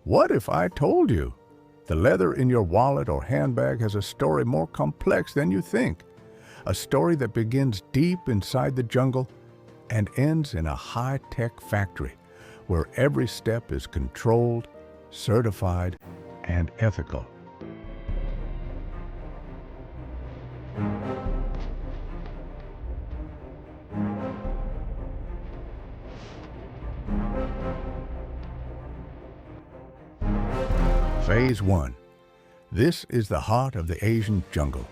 What if I told you the leather in your wallet or handbag has a story more complex than you think? A story that begins deep inside the jungle and ends in a high-tech factory where every step is controlled, certified, and ethical. Phase 1. This is the heart of the Asian jungle,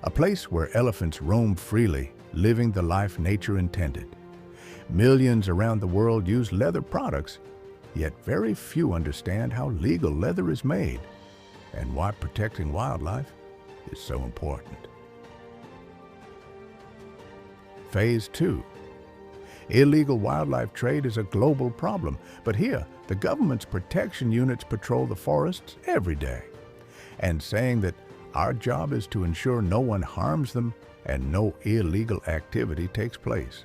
a place where elephants roam freely, living the life nature intended. Millions around the world use leather products, yet very few understand how legal leather is made and why protecting wildlife is so important. Phase 2. Illegal wildlife trade is a global problem, but here, the government's protection units patrol the forests every day. And saying that our job is to ensure no one harms them and no illegal activity takes place.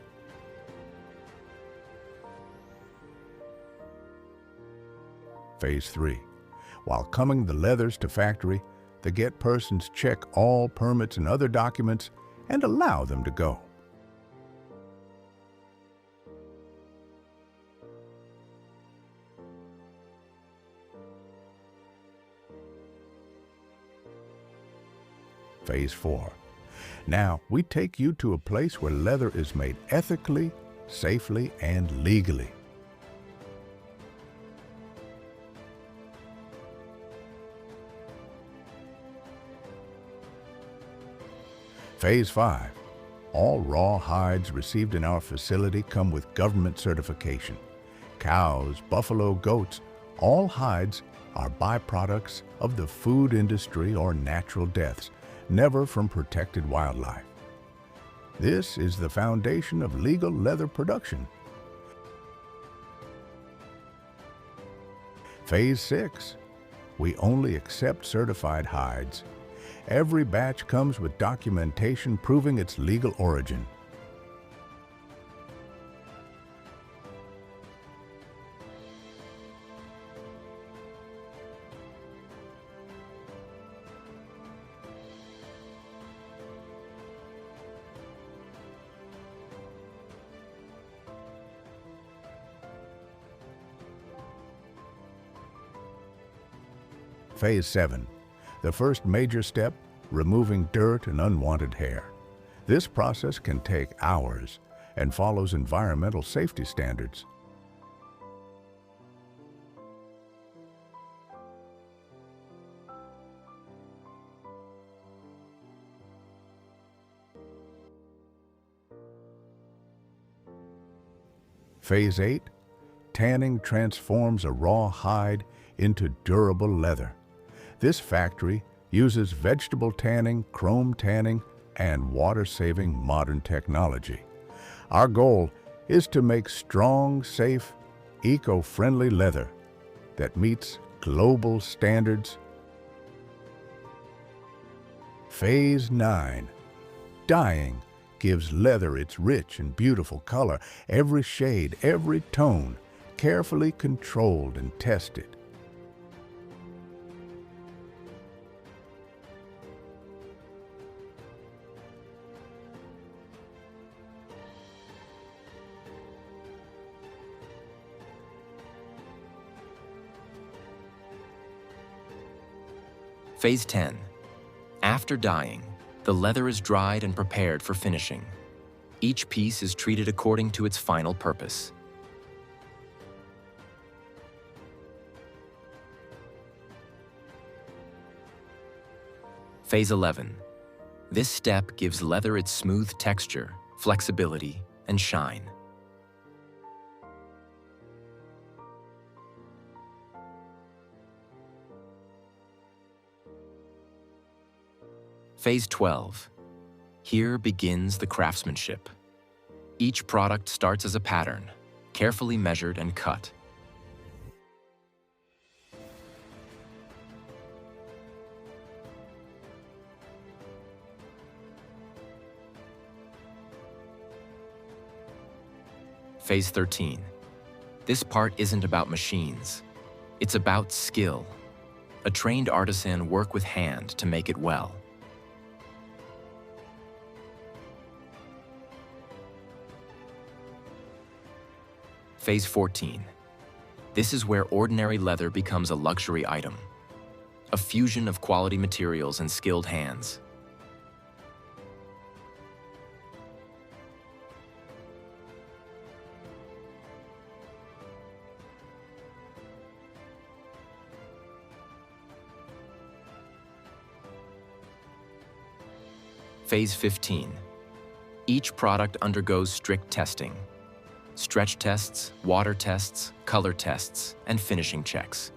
Phase 3. While coming the leathers to factory, the get persons check all permits and other documents and allow them to go. Phase 4. Now, we take you to a place where leather is made ethically, safely, and legally. Phase 5. All raw hides received in our facility come with government certification. Cows, buffalo, goats, all hides are byproducts of the food industry or natural deaths, never from protected wildlife. This is the foundation of legal leather production. Phase 6. We only accept certified hides. Every batch comes with documentation proving its legal origin. Phase 7. The first major step, removing dirt and unwanted hair. This process can take hours and follows environmental safety standards. Phase 8. Tanning transforms a raw hide into durable leather. This factory uses vegetable tanning, chrome tanning, and water-saving modern technology. Our goal is to make strong, safe, eco-friendly leather that meets global standards. Phase 9. Dyeing gives leather its rich and beautiful color, every shade, every tone, carefully controlled and tested. Phase 10. After dyeing, the leather is dried and prepared for finishing. Each piece is treated according to its final purpose. Phase 11. This step gives leather its smooth texture, flexibility, and shine. Phase 12. Here begins the craftsmanship. Each product starts as a pattern, carefully measured and cut. Phase 13. This part isn't about machines. It's about skill. A trained artisan work with hand to make it well. Phase 14. This is where ordinary leather becomes a luxury item. A fusion of quality materials and skilled hands. Phase 15. Each product undergoes strict testing. Stretch tests, water tests, color tests, and finishing checks.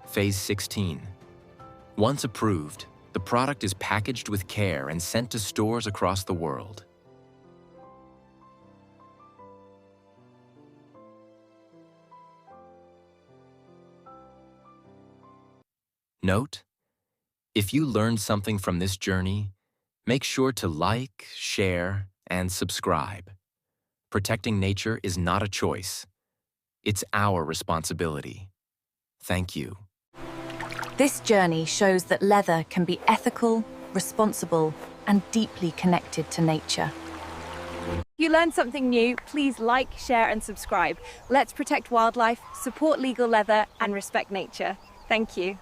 Phase 16. Once approved, the product is packaged with care and sent to stores across the world. Note: if you learned something from this journey, make sure to like, share, and subscribe. Protecting nature is not a choice. It's our responsibility. Thank you. This journey shows that leather can be ethical, responsible, and deeply connected to nature. If you learned something new, please like, share, and subscribe. Let's protect wildlife, support legal leather, and respect nature. Thank you.